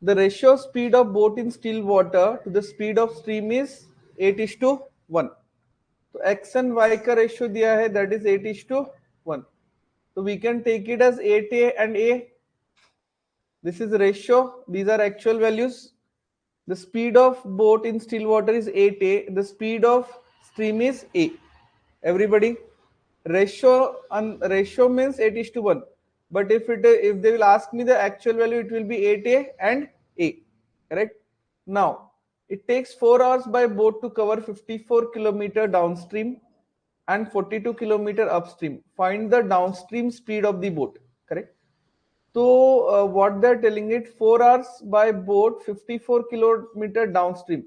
the ratio of speed of boat in still water to the speed of stream is 8:1. तो x and y का ratio दिया है, that is 8:1. So we can take it as 8a and a. This is ratio. These are actual values. The speed of boat in still water is 8a. The speed of stream is a. Everybody, ratio means 8:1. But if they will ask me the actual value, it will be 8a and a. Correct? Now, it takes 4 hours by boat to cover 54 kilometer downstream and 42 kilometer upstream. Find the downstream speed of the boat. Correct? So what they're telling it, 4 hours by boat 54 kilometre downstream,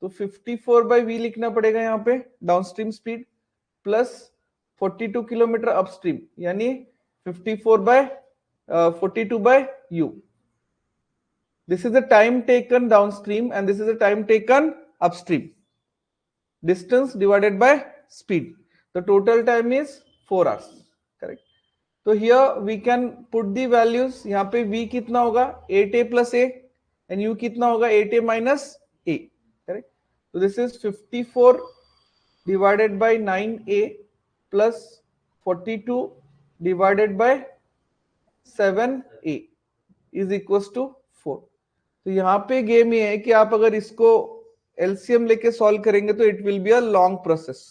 तो 54 by v लिखना पड़ेगा यहाँ पे downstream speed plus 42 kilometre upstream, यानी 54 by 42 by u. This is the time taken downstream and this is the time taken upstream. Distance divided by speed. The total time is 4 hours. Correct. तो here we can put the values. यहाँ पे v कितना होगा 8a plus a and u कितना होगा 8a minus a. Correct. So this is 54 divided by 9a plus 42 divided by 7a is equals to 4. तो यहाँ पे गेम ये है कि आप अगर इसको एलसीएम लेके सॉल्व करेंगे तो it will be a long process.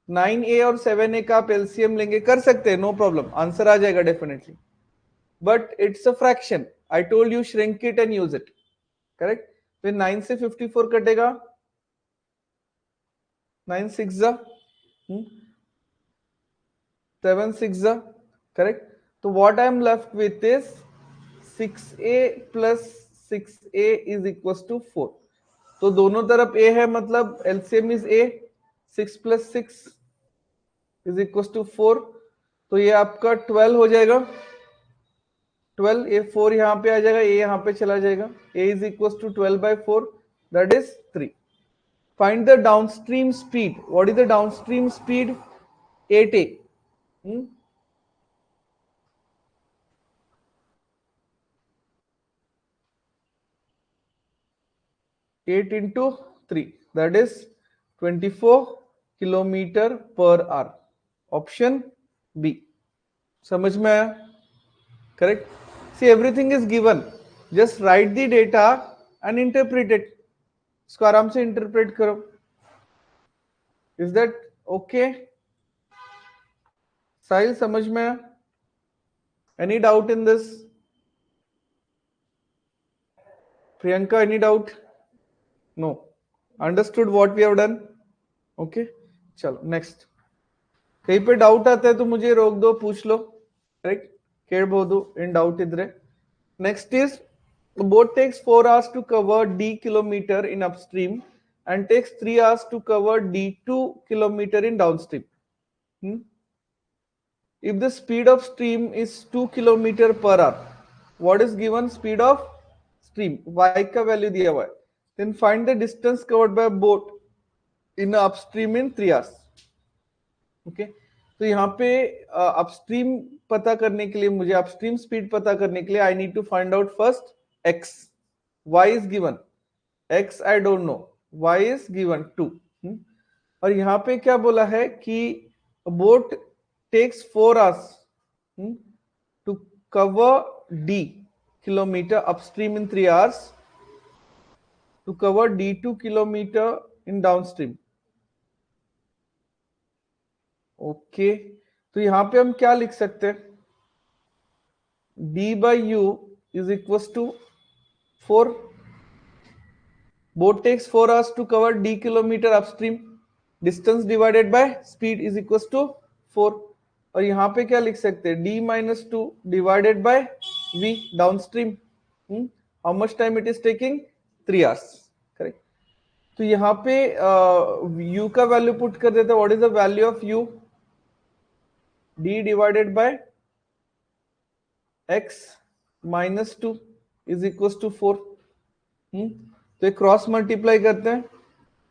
9a और 7a का आप एलसीएम लेंगे, कर सकते हैं, नो प्रॉब्लम, आंसर आ जाएगा definitely, but it's a fraction. I told you shrink it and use it. Correct. फिर 9 से 54 कटेगा, 9 6 जा 7 6 जा. करेक्ट. तो what I am left with is 6a plus 6a is equals to 4. तो दोनों तरफ a है, मतलब LCM is a. 6 plus 6 is equals to 4. तो ये आपका 12 हो जाएगा. 12, ये 4 यहाँ पे आ जाएगा, a यहाँ पे चला जाएगा. a is equals to 12 by 4, that is 3. Find the downstream speed. What is the downstream speed? 8a. 8 into 3, that is 24 kilometre per hour. Option B. समझ में आया? Correct. See everything is given, just write the data and interpret it. इसको आराम से interpret करो. Is that okay? साहिल समझ में आया? Any doubt in this? Priyanka, any doubt? No. Understood what we have done? Okay. चलो नेक्स्ट. कहीं पे डाउट आता है तो मुझे रोक दो, पूछ लो. राइट. ಕೇಳಬಹುದು in doubt ಇದ್ರೆ. Next is the boat takes 4 hours to cover d kilometer in upstream and takes 3 hours to cover d2 kilometer in downstream. If the speed of stream is 2 kilometer per hour, what is given speed of stream? Y का value दिया हुआ है. Then find the distance covered by boat in upstream in 3 hours. Okay. तो यहाँ पे upstream पता करने के लिए, मुझे अपस्ट्रीम स्पीड पता करने के लिए I need to find out first x. y is given, x I don't know, y is given 2. और यहाँ पे क्या बोला है कि boat takes 4 hours to cover d kilometre upstream in 3 hours to cover d2 kilometre in downstream. Okay. तो यहां पे हम क्या लिख सकते हैं? d by u is equals to 4. Boat takes 4 hours to cover d kilometer upstream. Distance divided by speed is equals to 4. और यहां पे क्या लिख सकते हैं? d minus 2 divided by v downstream. How much time it is taking? 3 hours. Correct. तो यहां पे u का वैल्यू पुट कर देते हैं. What is the value of u? d divided by x minus 2 is equals to 4. तो एक cross multiply करते हैं,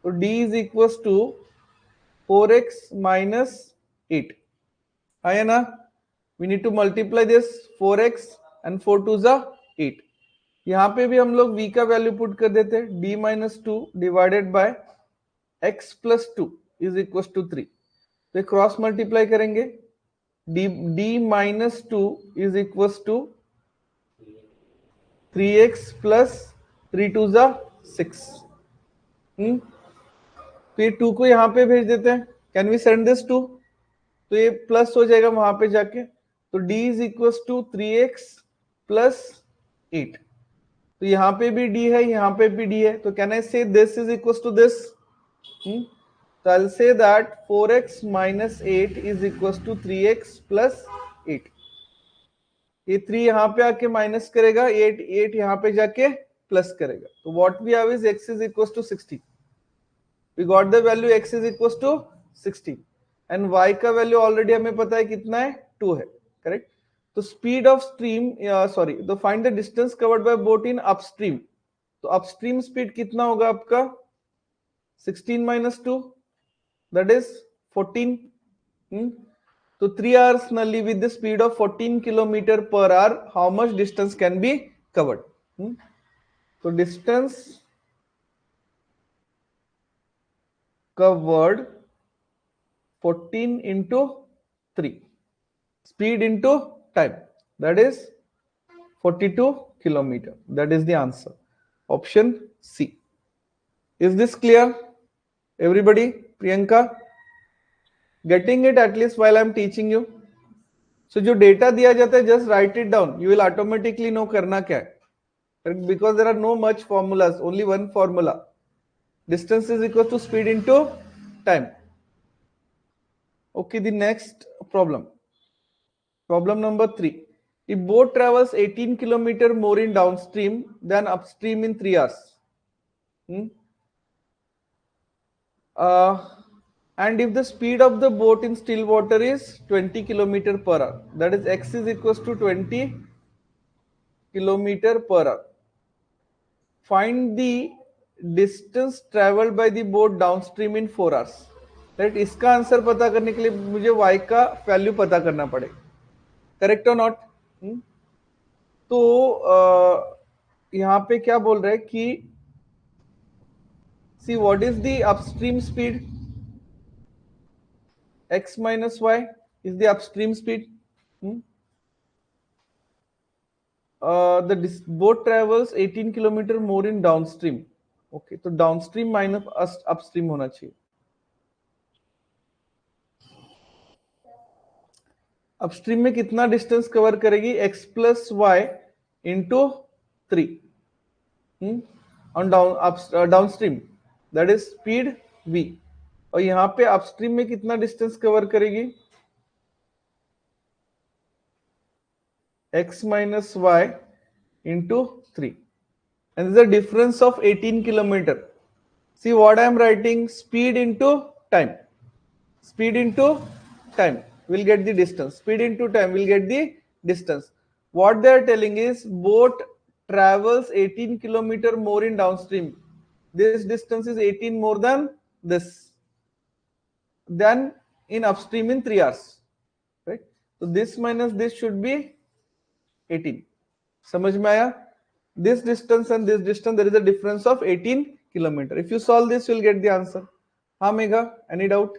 तो d is equals to 4x minus 8. आया ना? We need to multiply this 4x and 4 2 is 8. यहाँ पे भी हम लोग v का वैल्यू पुट कर देते हैं, d minus two divided by x plus two is equal to 3। तो क्रॉस मल्टीप्लाई करेंगे, d minus two is equal to 3x plus 3 two जा 6। फिर 2 को यहाँ पे भेज देते हैं, कैन वी सेंड दिस 2, तो ये प्लस हो जाएगा वहां पे जाके, तो d is equal to 3x plus 8। तो यहाँ पे भी d है, यहाँ पे भी d है, तो can I say this is equal to this, तो I'll say that 4x minus 8 is equals to 3x plus 8। ये 3 यहाँ पे आके माइनस करेगा, 8 यहाँ पे जाके प्लस करेगा, तो what we have is x is equals to 16। we got the value x is equals to 16 and y का वैल्यू ऑलरेडी हमें पता है कितना है, 2 है, करेक्ट। तो स्पीड ऑफ स्ट्रीम, सॉरी, तो find the distance covered by boat in upstream. तो अपस्ट्रीम स्पीड कितना होगा आपका, 16 minus 2, that is 14। So 3 hours nully with the speed of 14 km per hour, how much distance can be covered? So distance covered 14 into 3, speed into time, that is 42 km. That is the answer, option C। Is this clear, everybody? Priyanka, getting it at least while I'm teaching you? So जो data दिया जाता है, just write it down, you will automatically know करना क्या है, because there are no much formulas, only one formula, distance is equal to speed into time। Okay, the next problem, problem number 3, if boat travels 18 km more in downstream than upstream in 3 hours, and if the speed of the boat in still water is 20 km per hour, that is x is equals to 20 km per hour, find the distance traveled by the boat downstream in 4 hours। Right, इसका answer पता करने के लिए मुझे y का value पता करना पड़ेगा, करेक्ट और नॉट? तो यहाँ पे क्या बोल रहा है कि see what is the upstream speed, x minus y is the upstream speed। The boat travels 18 km more in downstream। ओके, तो डाउनस्ट्रीम माइनस अपस्ट्रीम होना चाहिए। अपस्ट्रीम में कितना डिस्टेंस कवर करेगी, x plus y into 3 on downstream, that is speed v। और यहाँ पे अपस्ट्रीम में कितना डिस्टेंस कवर करेगी, x minus y into 3, and there is a difference of 18 km। See what I am writing, speed into time, speed into time will get the distance, speed into time will get the distance। what they are telling is boat travels 18 km more in downstream, this distance is 18 more than this, than in upstream in 3 hours, right? So this minus this should be 18। समझ में आया? This distance and this distance, there is a difference of 18 km। if you solve this you will get the answer। हाँ Megha, any doubt?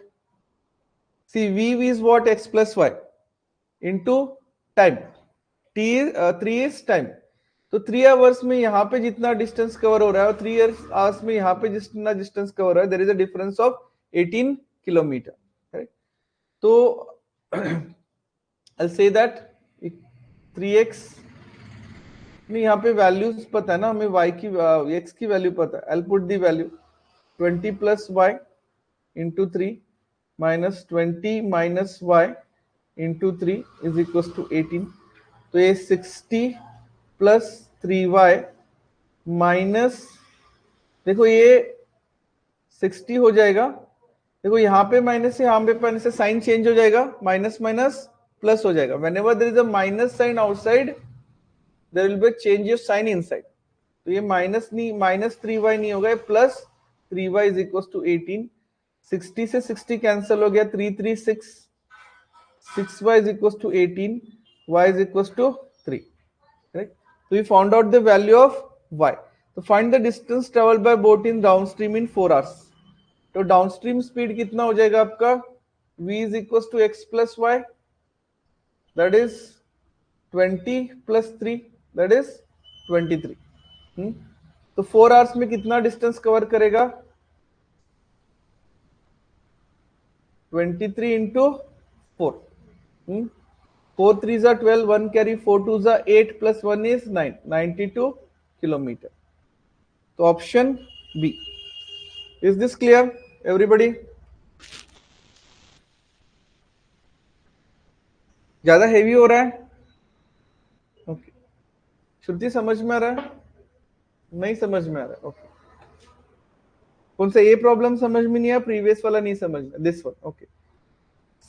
See, v is what, x plus y into time, t 3 is time। तो 3 hours में यहाँ पे जितना distance cover हो रहा है और 3 आवर्स में यहाँ पे जितना डिस्टेंस कवर हो रहा है, there is a difference of 18 kilometre, right? तो I'll say that 3x नहीं, यहाँ पे वैल्यूज पता है ना हमें, y की x की वैल्यू पता है। I'll put the value 20 plus y into 3 minus 20 minus y into 3 is equals to 18। तो ये 60 plus 3y माइनस, देखो ये 60 हो जाएगा, देखो यहाँ पे माइनस से यहाँ पे माइनस से साइन चेंज हो जाएगा, माइनस माइनस प्लस हो जाएगा। whenever there is a minus sign outside there will be a change of sign inside। तो ये माइनस नहीं, माइनस 3y नहीं होगा, plus 3y is equal to 18। 60 से 60 कैंसिल हो गया, 3 3 6, 6y is equal to 18, y is equal to 3, correct? तो we found out the value of y. तो find the distance travelled by boat in downstream in 4 hours. तो downstream speed कितना हो जाएगा आपका? v is equals to x plus y, that is 20 plus 3, that is 23. तो 4 hours में कितना distance cover करेगा? 23 into 4. 4 3s are 12, 1 carry, 4 2s are 8 plus 1 is 9, 92 kilometer. तो option B. Is this clear everybody? ज्यादा हेवी हो रहा है? Okay. श्रुति समझ में आ रहा है? नहीं समझ में आ रहा है? ओके. कौन सा ये प्रॉब्लम समझ में नहीं आया? प्रीवियस वाला नहीं समझ में? This one. Okay.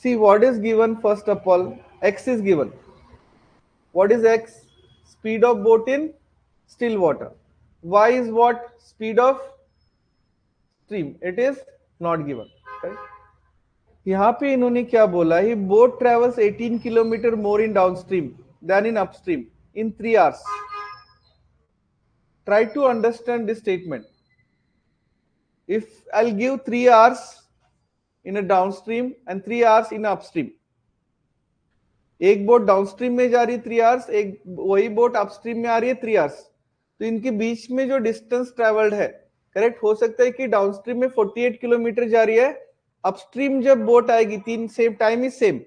See what is given first of all? x is given. What is x? Speed of boat in still water. Y is what? Speed of stream. It is not given. Correct? यहाँ पे इन्होंने क्या बोला? He boat travels 18 kilometre more in downstream than in upstream in 3 hours. Try to understand this statement. If I will give 3 hours in a downstream and 3 hours in upstream. एक boat downstream में जा रही है 3 hours, एक वही boat upstream में आ रही है 3 आवर्स. तो इनके बीच में जो डिस्टेंस ट्रेवल्ड है, करेक्ट, हो सकता है कि डाउनस्ट्रीम में 48 किलोमीटर जा रही है, अपस्ट्रीम जब बोट आएगी तीन same time is same.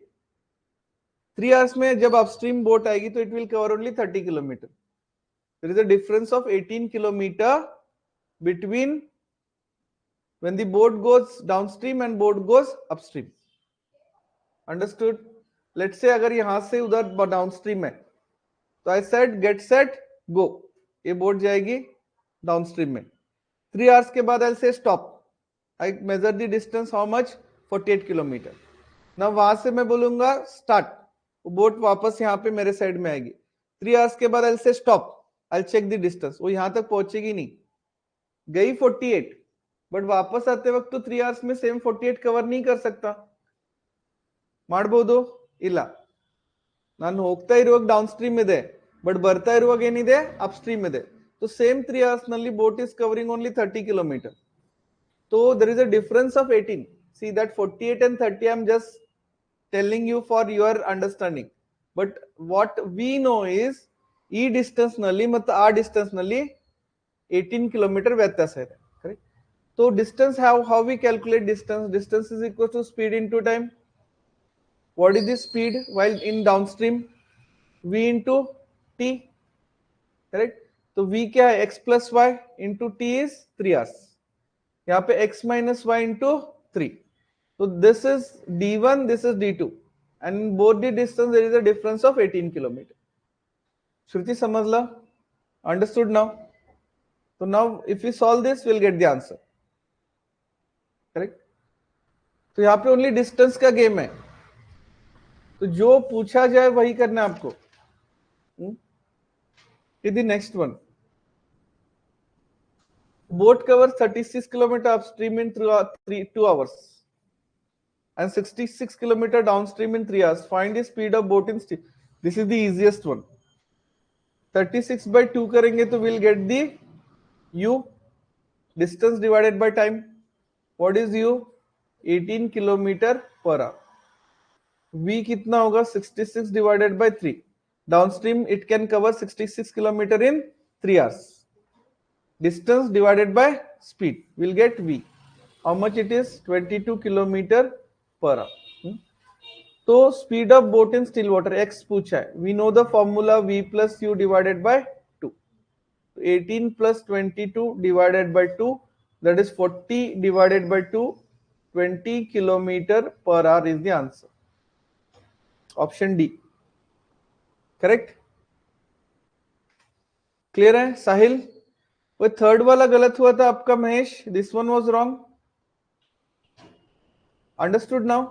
3 hours में जब अपस्ट्रीम बोट आएगी तो it will cover only 30 kilometre. There is a difference of 18 kilometre between when the boat goes downstream and boat goes upstream. Understood? Let's say अगर यहां से उधर downstream है, तो I said get set go. ये boat जाएगी downstream में. 3 hours के बाद I say stop. I measure the distance how much? 48 kilometre. ना वहां से मैं बोलूंगा स्टार्ट, वो बोट वापस यहाँ पे मेरे साइड में आएगी. 3 आवर्स के बाद I say stop, I check the distance. वो यहां तक पहुंचेगी नहीं, गई 48, बट वापस आते वक्त तो 3 आवर्स में सेम 48 कवर नहीं कर सकता. ಮಾಡಬಹುದು ಇಲ್ಲ. ನಾನು ಹೋಗ್ತಾ ಇರುವಾಗ ಡೌನ್ ಸ್ಟ್ರೀಮ್ ಇದೆ, ಬಟ್ ಬರ್ತಾ ಇರುವಾಗ ಏನಿದೆ? ಅಪ್ ಸ್ಟ್ರೀಮ್ ಇದೆ. तो सेम 3 आवर्स ನಲ್ಲಿ boat is covering only 30 kilometer. So there is a difference of 18. See that 48 and 30 I am just telling you for your understanding. But what we know is ಈ distance ನಲ್ಲಿ ಮತ್ತು ಆ distance ನಲ್ಲಿ 18 kilometer ವ್ಯತ್ಯಾಸ ಇದೆ. Correct? So distance, how we calculate distance? Distance is equal to speed into time. What is the speed while in downstream? V into t. Correct? तो v क्या है? x plus y into t is 3 hours. यहाँ पे x minus y into 3. So this is d1, this is d2, and in both the distance there is a difference of 18 kilometer. श्रुति समझ ला? Understood now? So now if we solve this, we'll get the answer. Correct? तो यहाँ पे only distance का game है, तो जो पूछा जाए वही करना है आपको. The next one. Boat cover 36 kilometre upstream in 2 hours and 66 kilometer downstream in 3 hours. Find the speed of boat in stream. This is the easiest one. 36 by 2 करेंगे तो we'll get the u, distance divided by time. What is u? 18 kilometer per hour. v कितना होगा? 66 divided by 3. Downstream it can cover 66 kilometer in 3 hours. Distance divided by speed, we'll get v. How much it is? 22 kilometer per hour. तो speed of boat in still water x पूछा है. We know the formula v plus u divided by 2. 18 plus 22 divided by 2, that is 40 divided by 2. 20 kilometre per hour is the answer. Option D correct. Clear है साहिल? वो third वाला गलत हुआ था आपका Mahesh. This one was wrong. Understood now?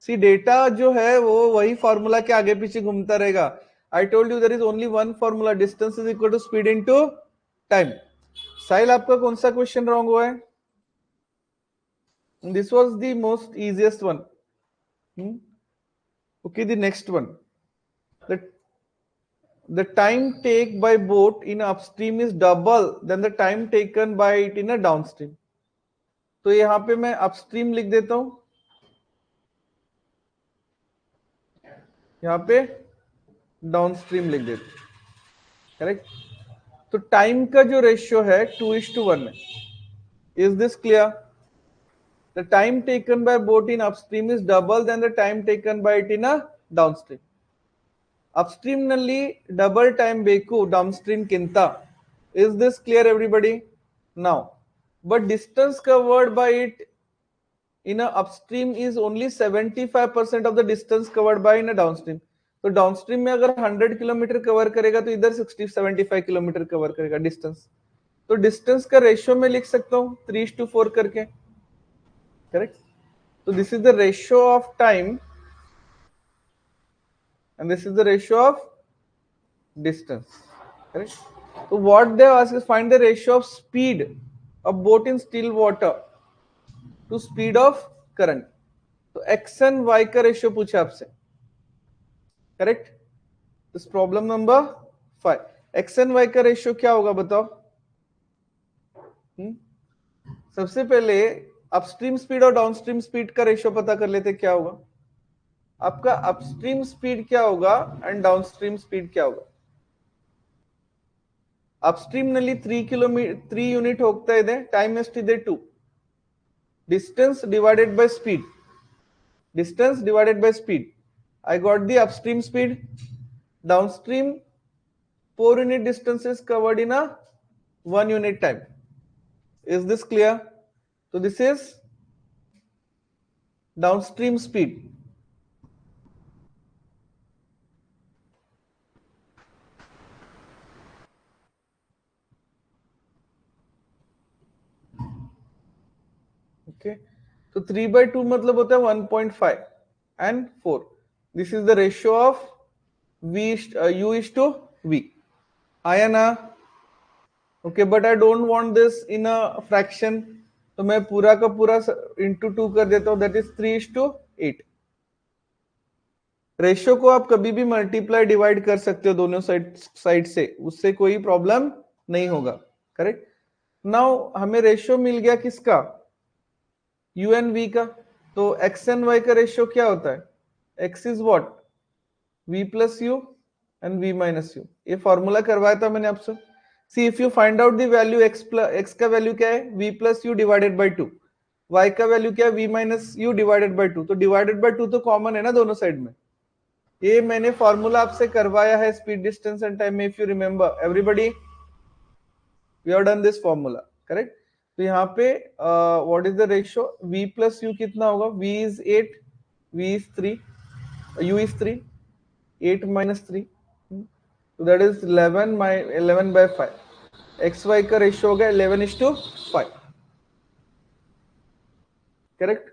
C data जो है वो वही फॉर्मूला के आगे पीछे घूमता रहेगा. I told you there is only one formula, distance is equal to speed into time. Sahil आपका कौन सा क्वेश्चन रॉन्ग हुआ है? This was the most easiest one. Okay, the next one. the time take by boat in upstream is double than the time taken by it in a downstream. तो यहां पे मैं upstream लिख देता हूं, यहां पे डाउनस्ट्रीम लिख देता हूं, करेक्ट. तो टाइम का जो रेशियो है 2:1 है. Is this clear? The time taken by boat in upstream is double than the time taken by it in a downstream. Upstream nalli double time beku, downstream kinta. Is this clear, everybody? Now, but distance covered by it in a upstream is only 75% of the distance covered by in a downstream. तो downstream में अगर 100 kilometre cover करेगा तो इधर 60-75 kilometre cover करेगा distance. तो distance का ratio में लिख सकता हूं 3:4 करके, correct. So this is the ratio of time and this is the ratio of distance, correct. So what they ask is find the ratio of speed of boat in still water to speed of current. तो x and y का ratio पूछा आपसे, correct. This problem number 5. x and y का ratio क्या होगा बताओ. सबसे पहले अपस्ट्रीम स्पीड और डाउनस्ट्रीम स्पीड का रेशियो पता कर लेते, क्या होगा आपका. अपस्ट्रीम स्पीड क्या होगा एंड डाउनस्ट्रीम स्पीड क्या होगा. अपस्ट्रीम ನಲ್ಲಿ 3 यूनिट ಹೋಗ್ತಾ ಇದೆ, ಟೈಮ್ ಎಷ್ಟಿದೆ 2. Distance divided by speed, distance divided by speed. I got the upstream speed. Downstream 4 unit distance is covered in a 1 unit time. Is this clear? So this is downstream speed. Okay. तो 3/2 मतलब होता है 1.5 and 4. This is the ratio of u is to v. आया ना? Okay, but I don't want this in a fraction, तो मैं पूरा का पूरा into 2 कर देता हूं, that is 3:8. रेशियो को आप कभी भी मल्टीप्लाई डिवाइड कर सकते हो दोनों साइड से, उससे कोई प्रॉब्लम नहीं होगा, करेक्ट. नाउ हमें रेशियो मिल गया किसका, u एंड v का. तो x एंड y का रेशियो क्या होता है, x is what, v plus u and v minus u. ये फॉर्मूला करवाया था मैंने आपसे. See if you find out the value x का वैल्यू क्या है, v plus u divided by 2. y का वैल्यू क्या है, v minus u divided by 2. तो डिवाइडेड बाय 2 तो कॉमन है ना दोनों साइड में. ये मैंने फॉर्मूला आपसे करवाया है स्पीड डिस्टेंस एंड टाइम में, if you remember everybody, we have done this formula, correct. तो यहाँ पे what is the ratio, v plus u कितना होगा, v इज 8, v इज 3, u इज 3, 8 minus 3, so that is 11 by 5. xy का रेशियो होगा 11:5, correct.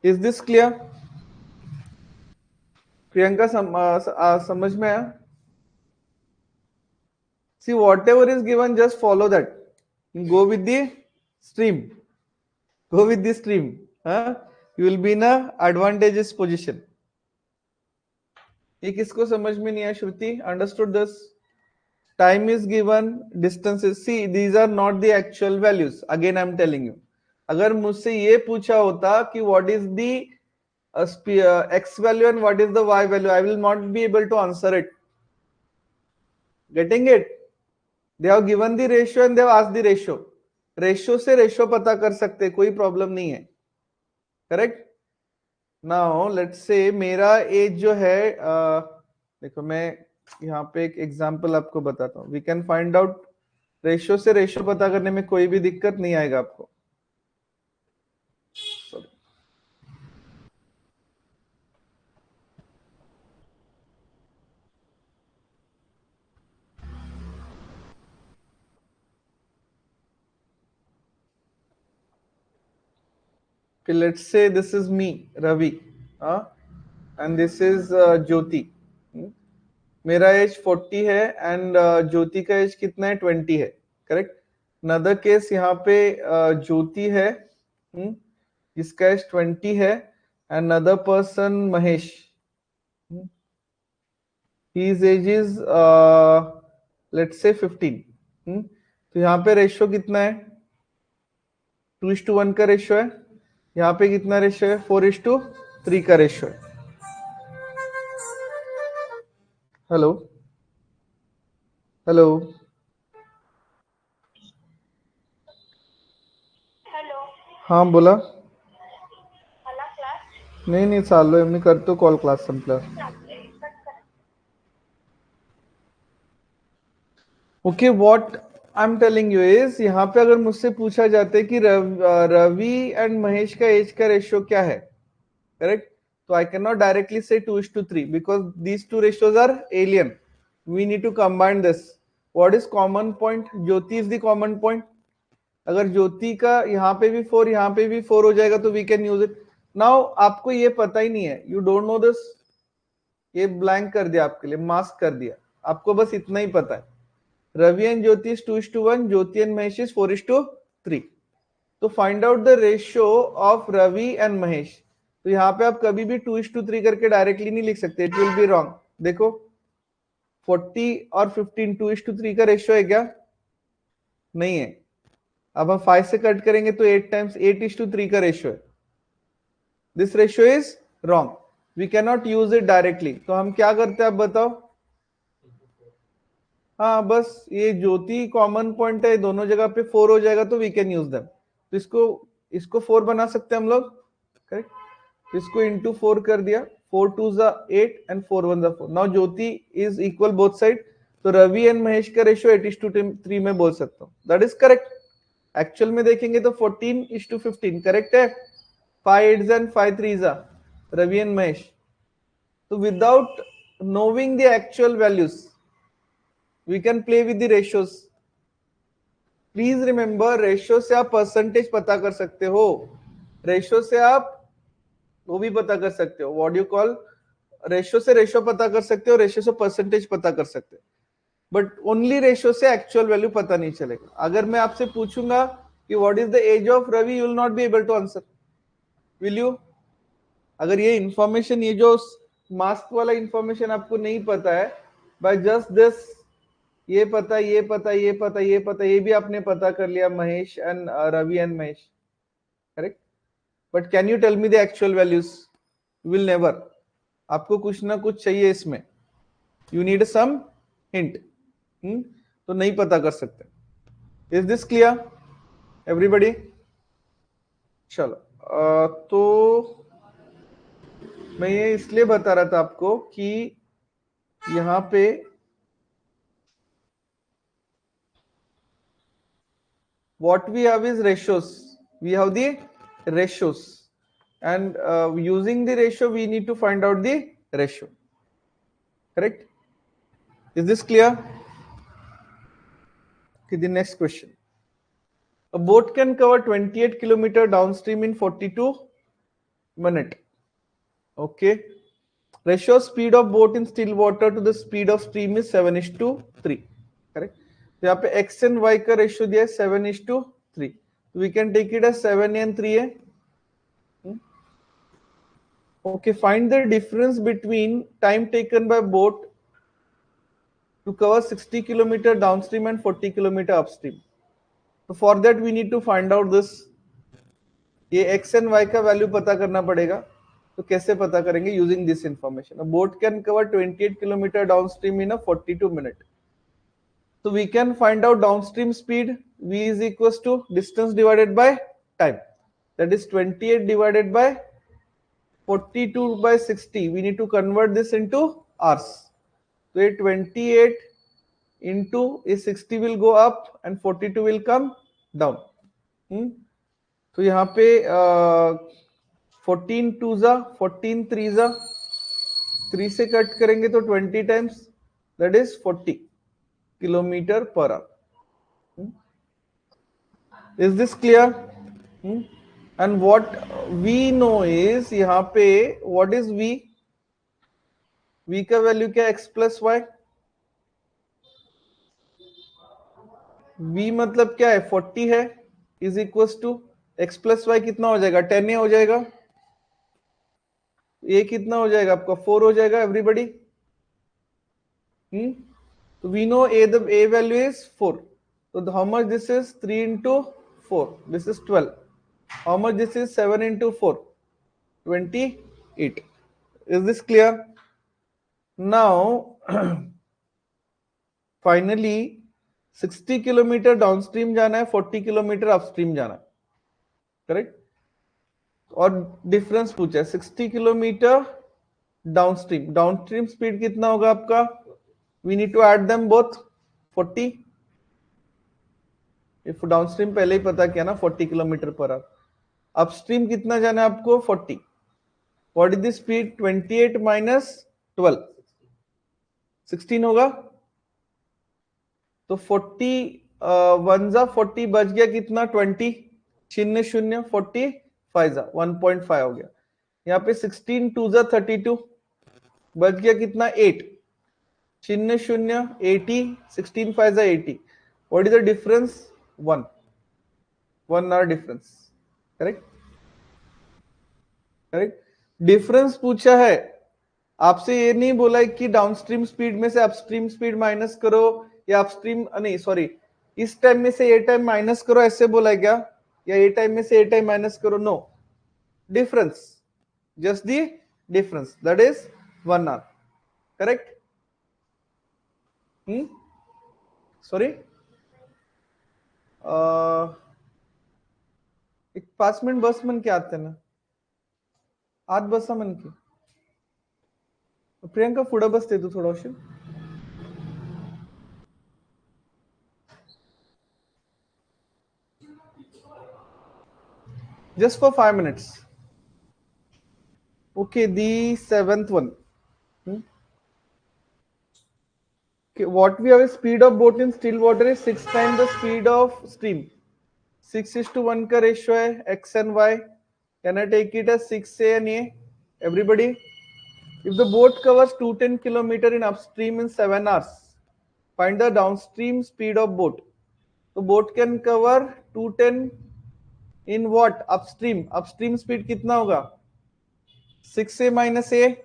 Is this clear? Priyanka समझ में आया? See, whatever is given, just follow that. Go with the stream. Go with the stream. You will be in a advantageous position. ये किसको समझ में नहीं आया श्रुति? Understood this? Time is given, distances. See, these are not the actual values. Again, I am telling you. अगर मुझसे ये पूछा होता कि what is the x value and what is the y value, I will not be able to answer it. Getting it? They have given the ratio and they have asked the ratio. Ratio से ratio पता कर सकते, कोई problem नहीं है, correct. Now let's say मेरा as जो है, देखो मैं यहाँ पे एक एग्जांपल आपको बताता हूँ. We can find out, ratio से रेशियो पता करने में कोई भी दिक्कत नहीं आएगा आपको. Okay, let's say this is me, Ravi, and this is Jyoti. मेरा एज 40 है एंड ज्योति का एज कितना है, 20 है, करेक्ट. अनदर केस यहाँ पे ज्योति है जिसका एज 20 है and another person Mahesh. His age is let's say 15. तो यहाँ पे रेशियो कितना है? 2:1 का रेशियो है. यहाँ पे कितना रेशियो है? 4:3 का रेशियो है. हेलो हेलो हाँ बोला. नहीं नहीं चालू आहे, मी करतो कॉल क्लास संपल्यावर. Okay what I am telling you is, यहाँ पे अगर मुझसे पूछा जाता है कि रवि एंड महेश का एज का रेशियो क्या है, करेक्ट, तो आई कैन नॉट डायरेक्टली से 2:3 because these two ratios are alien. We need to combine this. What is common point? Jyoti is the common point. अगर ज्योति का यहाँ पे भी 4 यहाँ पे भी 4 हो जाएगा तो we can use it. Now आपको ये पता ही नहीं है, यू डोंट नो दिस, ये ब्लैंक कर दिया आपके लिए, मास्क कर दिया. आपको बस इतना ही पता है, Ravi and Jyoti is 2:1, Jyoti and Mahesh is 4:3. तो find out the ratio of Ravi and Mahesh. तो यहाँ पे आप कभी भी 2:3 करके डायरेक्टली नहीं लिख सकते, इट विल बी रॉन्ग. देखो 40 और 15 2:3 का रेशियो है क्या? नहीं है. अब हम 5 से कट करेंगे तो 8 टाइम्स 8:3 का रेशियो है. This ratio is wrong, we can not use it directly. तो हम क्या करते हैं आप बताओ? हाँ बस ये ज्योति कॉमन पॉइंट है, दोनों जगह पे 4 हो जाएगा तो वी कैन यूज देम. तो इसको 4 बना सकते हैं हम लोग, करेक्ट. इसको इंटू 4 कर दिया, 4 2 8 and 4 1 4. Now Jyoti is equal both side, तो रवि एंड महेश का रेशियो 8:3 में बोल सकता हूँ. That is correct. एक्चुअल में देखेंगे तो 14:15 करेक्ट है. 5 8s and 5 3s Ravi and Mahesh. तो without नोविंग the actual values we can play with the ratios. Please remember, ratio से आप परसेंटेज पता कर सकते हो, रेशियो से आप वो भी पता कर सकते हो, व्हाट यू कॉल, रेशियो से रेशियो पता कर सकते हो, रेशियो से परसेंटेज पता कर सकते हो, बट ओनली रेशियो से एक्चुअल वैल्यू पता नहीं चलेगा. अगर मैं आपसे पूछूंगा कि what is the age of Ravi, you will not be able to answer, will you? अगर ये इंफॉर्मेशन, ये जो मास्क वाला इंफॉर्मेशन आपको नहीं पता है, बाय जस्ट दिस, ये पता ये पता ये पता ये पता, ये भी आपने पता कर लिया, Mahesh and Ravi and Mahesh, correct. But can you tell me the actual values? Will never. आपको कुछ ना कुछ चाहिए इसमें, यू नीड सम हिंट. तो नहीं पता कर सकते. Is this clear everybody? चलो तो मैं ये इसलिए बता रहा था आपको कि यहाँ पे what we have is ratios. We have the ratios, and using the ratio we need to find out the ratio, correct. Is this clear? Okay, the next question. A boat can cover 28 kilometer downstream in 42 minutes. Okay, ratio speed of boat in still water to the speed of stream is 7:3, correct. तो यहाँ पे x and y का ratio दिया है 7:3. We can take it as 7 and 3a. Okay, find the difference between time taken by boat to cover 60 kilometer downstream and 40 kilometer upstream. So for that we need to find out this. ये x and y का value पता करना पड़ेगा. तो कैसे पता करेंगे? Using this information. A boat can cover 28 kilometer downstream in a 42 minutes. So we can find out downstream speed. V is equals to distance divided by time. That is 28 divided by 42 by 60. We need to convert this into hours. So 28 into 60 will go up and 42 will come down. तो यहाँ पे 14 2 14 3 3 से cut करेंगे तो 20 times, that is 40 kilometre per hour. Is this clear? And what we know is, यहाँ पे what is v? v का value क्या? x plus y. v मतलब क्या है? 40 है, is equal to x plus y कितना हो जाएगा? 10a हो जाएगा. a कितना हो जाएगा आपका? 4 हो जाएगा everybody. So we know the A value is 4. So how much this is? 3 into 4. This is 12. How much this is? 7 into 4. 28. Is this clear? Now, finally, 60 kilometre downstream जाना है, 40 किलोमीटर अपस्ट्रीम जाना है, करेक्ट? और difference पूछा है 60 kilometre downstream. Downstream speed कितना होगा आपका? We need to add them both. 40. If downstream पहले ही पता किया ना, 40 किलोमीटर पर आवर. अपस्ट्रीम कितना जाना है आपको? 40. What is the speed? 28 minus 12, 16 होगा. तो 40 1 जा 40 बच गया कितना? 20. शून्य शून्य 40 5 जा 1.5 हो गया. यहाँ पे 16 2 जा 32 बच गया कितना? 8. शून्य शून्य 80. 16 5 जा 80. What is the difference? 1 hour difference. Correct? Correct. Difference पूछा है आपसे, ये नहीं बोला है कि डाउनस्ट्रीम स्पीड में से अपस्ट्रीम स्पीड माइनस करो, या अपस्ट्रीम नहीं सॉरी इस टाइम में से ये टाइम माइनस करो, ऐसे बोला है क्या? या ये टाइम में से ये टाइम माइनस करो? No. Difference, just the difference, that is 1 hour. Correct? Sorry, एक 5 मिनट बस मन के आते ना, आज बसा मन की. प्रियंका पुढे बसते तू थोडा उशीर. Just for 5 minutes. Okay, the 7th one. Okay, what we have is speed of boat in still water is 6 times the speed of stream. 6:1 का ratio है x and y. Can I take it as 6a and a? Everybody? If the boat covers 210 km in upstream in 7 hours, find the downstream speed of boat. So boat can cover 210 in what? Upstream. Upstream speed कितना होगा? 6a minus a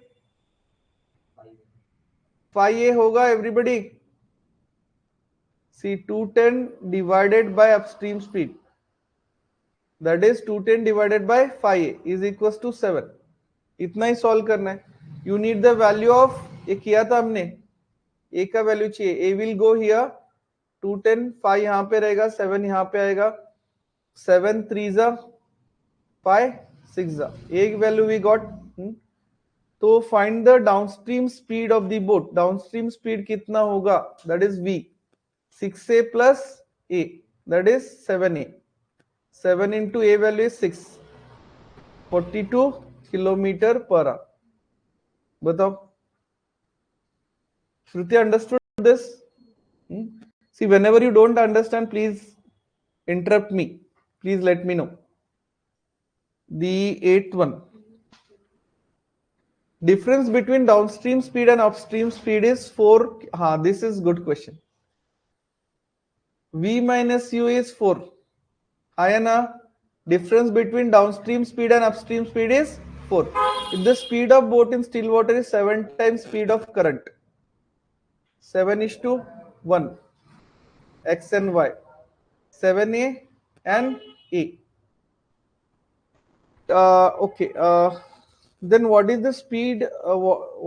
5a होगा. Everybody? See, 210 divided by upstream speed, that is 210 divided by 5a is equals to 7. इतना ही solve करना है. You need the value of, ये किया था हमने, a का वैल्यू चाहिए. a विल गो हियर, 210, 5 यहाँ पे रहेगा, 7 यहाँ पे आएगा. 7 3 जा 5 6 जा, एक वैल्यू वी गॉट. तो find the downstream speed of the boat. Downstream speed कितना होगा? That is v. 6a plus a, that is 7a. 7 into a value is 6. 42 kilometer per hour. बताओ. Shruti understood this? See, whenever you don't understand, please interrupt me. Please let me know. The 8th one. Difference between downstream speed and upstream speed is 4. This is good question. V minus u is 4. Ayana, difference between downstream speed and upstream speed is 4. If the speed of boat in still water is 7 times speed of current, 7:1, x and y, 7a and a. Okay. Then what is the speed?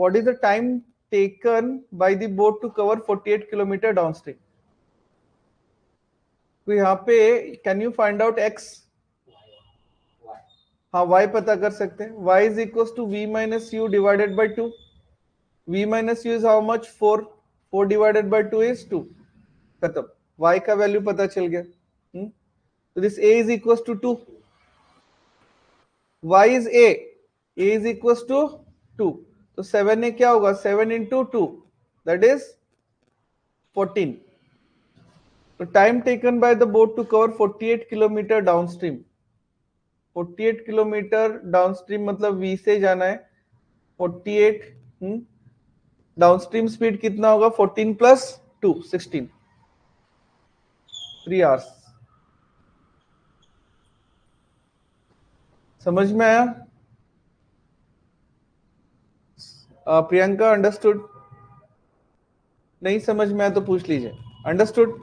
What is the time taken by the boat to cover 48 kilometer downstream? तो यहाँ पे can you find out x? हाँ, y पता कर सकते हैं. y is equals to v minus u divided by 2. v minus u is how much? 4. 4 divided by 2 is 2. खत्म. y का वैल्यू पता चल गया. तो this a is equals to 2. y is a is equals to 2. तो 7a क्या होगा? 7 into 2, that is 14. So time taken by the boat to cover 48 kilometer downstream. 48 kilometre downstream मतलब v से जाना है 48. डाउनस्ट्रीम स्पीड कितना होगा? 14 plus 2 16. 3 hours. समझ में आया? प्रियंका अंडरस्टूड? नहीं समझ में आया तो पूछ लीजिए. Understood?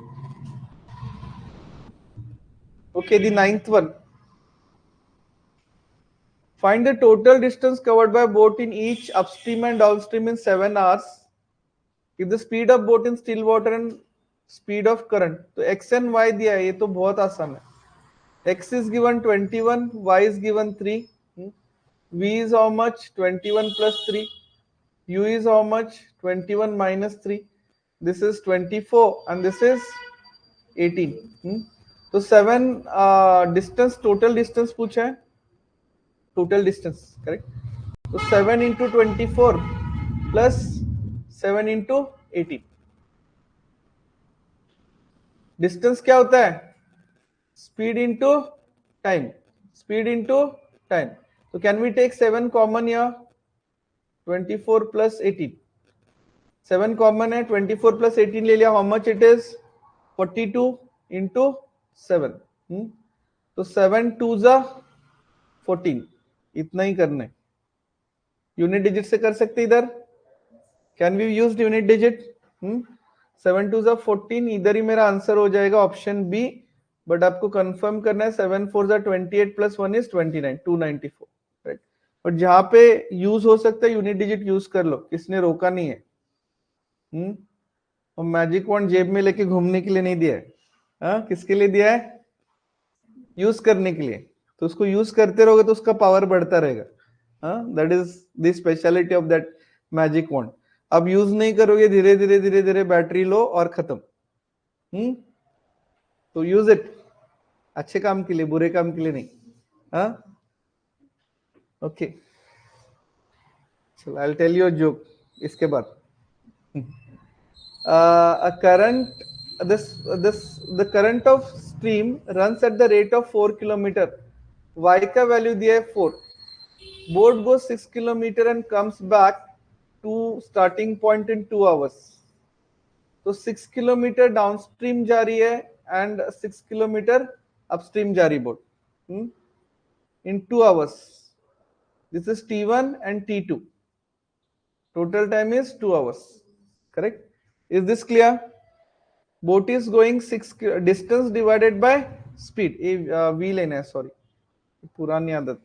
Okay, the ninth one. Find the total distance covered by boat in each upstream and downstream in 7 hours. If the speed of boat in still water and speed of current. तो x and y दिया है, ये तो बहुत आसान है. X is given 21, y is given 3. V is how much? 21 plus 3. U is how much? 21 minus 3. This is 24 and this is 18. तो 7 distance, total distance पूछा है. Total distance, correct. तो 7 इंटू 24 प्लस 7 इंटू 18. डिस्टेंस क्या होता है? Speed into time. Speed into time. तो can we take 7 common या 24 plus 18. 7 common है, 24 प्लस 18 ले लिया. How much it is? 42 into 7. तो 7 2 जा 14. इतना ही करना है. यूनिट डिजिट से कर सकते इधर. Can we use unit digit? 7 2 जा 14. इधर ही मेरा आंसर हो जाएगा ऑप्शन बी. बट आपको कंफर्म करना है. 7 4 जा 28 प्लस 1 इज 29, 294. राइट. बट जहां पे यूज हो सकता है यूनिट डिजिट यूज कर लो, किसने रोका नहीं है. और मैजिक वॉन्ड जेब में लेके घूमने के लिए नहीं दिया है. किसके लिए दिया है? यूज करने के लिए. तो उसको यूज करते रहोगे तो उसका पावर बढ़ता रहेगा. That is the speciality of that magic wand. अब यूज नहीं करोगे, धीरे धीरे धीरे धीरे बैटरी लो और खत्म. तो यूज इट अच्छे काम के लिए, बुरे काम के लिए नहीं. ओके, चलो I will tell you a joke इसके बाद. A current, the current of stream runs at the rate of 4 kilometer. Y का वैल्यू दिया है 4. Boat goes 6 kilometer and comes back to starting point in 2 hours. तो 6 kilometre downstream जा रही है and 6 kilometre upstream जा रही boat in 2 hours. This is T1 and T2. Total time is 2 hours. Correct? Is this clear? Boat is going 6 distance divided by speed. V लेना है, sorry, पुरानी आदत.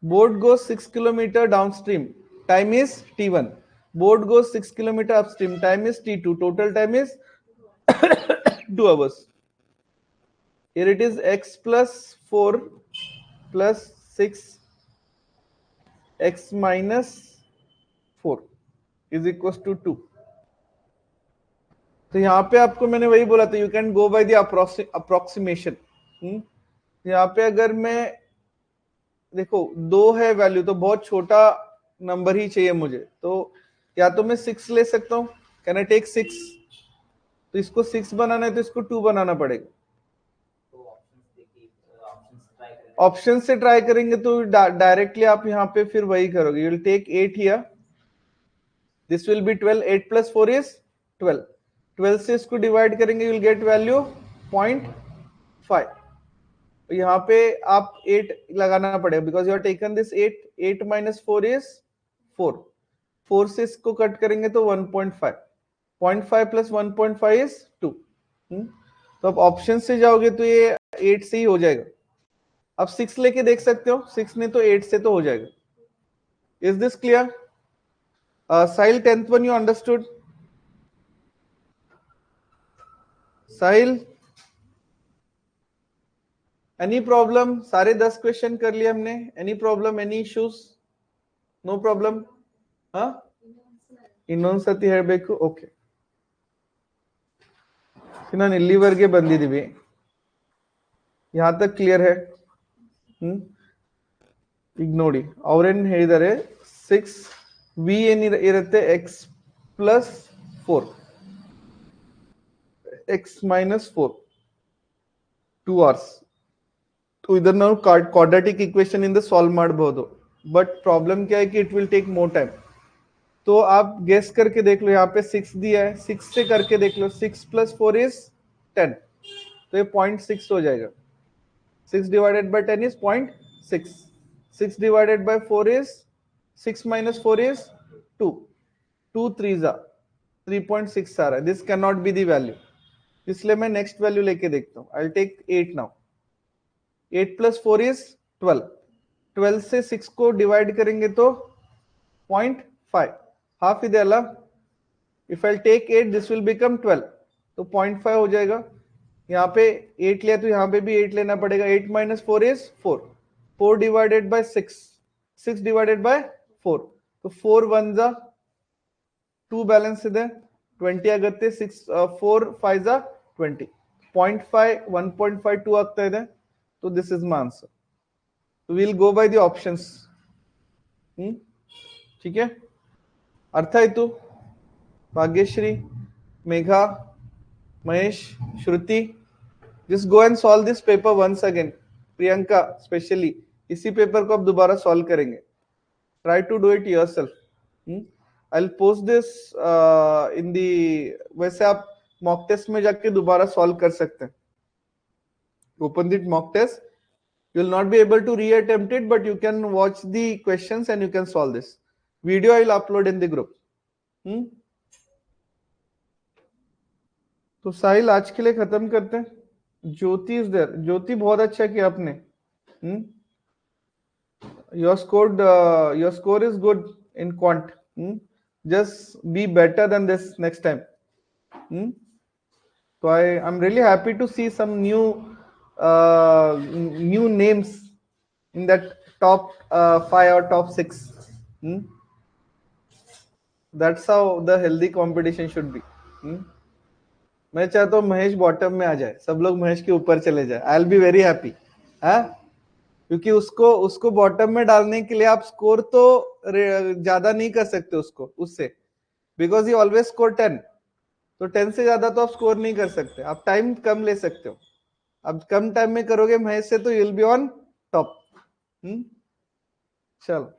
Boat goes 6 kilometer downstream. Time is T1. Boat goes 6 kilometer upstream. Time is T2. Total time is 2 hours. Here it is x plus 4 plus 6 x minus 4 is equals to 2. तो यहाँ पे आपको मैंने वही बोला था, you can go by the approximation. यहाँ पे अगर मैं देखो 2 है वैल्यू, तो बहुत छोटा नंबर ही चाहिए मुझे. तो या तो मैं 6 ले सकता हूँ. Can I take 6? तो इसको 6 बनाना है तो इसको 2 बनाना पड़ेगा. ऑप्शन से ट्राई करेंगे तो डायरेक्टली आप यहाँ पे फिर वही करोगे. You will take 8 here. This will be 12. 8 plus 4 is 12. 12 से इसको डिवाइड करेंगे, यू विल गेट वैल्यू 0.5. यहाँ पे आप 8 लगाना पड़ेगा because you are taken this 8. 8 minus 4 is 4. 4 से इसको कट करेंगे तो 1.5. 0.5 प्लस 1.5 इज 2. तो अब ऑप्शन से जाओगे तो ये 8 से ही हो जाएगा. अब 6 लेके देख सकते हो. 6 ने तो 8 से तो हो जाएगा. Is this clear? Sahil, 10th one you understood? Sahil, any problem? सारे 10 क्वेश्चन कर लिए हमने. Any problem, any issues? No problem. हाँ, ಇನ್ನೊಂದ್ಸತಿ ಹೇಳಬೇಕು. ಓಕೆ, ನಾನು ಇಲ್ಲಿವರೆಗೆ ಬಂದಿದ್ದೀವಿ. यहाँ तक क्लियर है? ಈಗ ನೋಡಿ ಅವ್ರೇನ್ ಹೇಳಿದ್ದಾರೆ, 6 v ಏನಿರುತ್ತೆ x plus 4 x minus 4 2 hours. तो इधर ನಾವು क्वाड्रेटिक इक्वेशन ಇಂದ सॉल्व ಮಾಡಬಹುದು. बट प्रॉब्लम क्या है कि it will take more time. तो आप गेस करके देख लो. यहाँ पे 6 दिया है, 6 से करके देख लो. 6 प्लस 4 इज 10. तो ये 0.6 हो जाएगा. 6 divided by 10 is 0.6. 6 divided by 4 is 6 minus 4 is 2. 2 3s are 3.6 आ रहा है. This cannot be the value. इसलिए मैं नेक्स्ट वैल्यू लेके देखता हूँ. I'll take 8 now. 8 plus 4 is 12. 12 से 6 को डिवाइड करेंगे तो 0.5. हाफ इधर. If I'll take 8, this will become 12. तो 0.5 हो जाएगा. यहाँ पे 8 लिया तो यहाँ पे भी 8 लेना पड़ेगा. 8 minus 4 is 4. 4 divided by 6. 6 divided by 4. तो 4 1s are 2 बैलेंस ಇದೆ. 20 ಆಗುತ್ತೆ. 4 5s are 20. 0.5 1.52 ಆಗ್ತಾ ಇದೆ. तो this is my answer. So we'll go by the options. ठीक है. अर्थ आयतु. भाग्यश्री, मेघा, महेश, श्रुति, just go and solve this paper once again. Priyanka specially इसी पेपर को आप दोबारा सॉल्व करेंगे. Try to do it yourself. I'll post this in the. वैसे आप mock test में जाके दोबारा सॉल्व कर सकते हैं. Open the mock test. You will not be able to reattempt it, but you can watch the questions and you can solve this. Video I will upload in the group. तो साहिल आज के लिए खत्म करते हैं. ज्योति इज देयर. ज्योति बहुत अच्छा किया आपने. Your score is good in quant. Just be better than this next time. तो I am really happy to see some new names in that top 5 or top 6. That's how the healthy competition should be. मैं चाहता हूँ Mahesh bottom में आ जाए. सब लोग महेश के ऊपर चले जाए. I will be very happy. क्योंकि उसको बॉटम में डालने के लिए आप स्कोर तो ज्यादा नहीं कर सकते उससे, बिकॉज ही ऑलवेज स्कोर 10. तो 10 से ज्यादा तो आप स्कोर नहीं कर सकते. आप टाइम कम ले सकते हो. अब कम टाइम में करोगे महेश से तो you will be on top. चलो.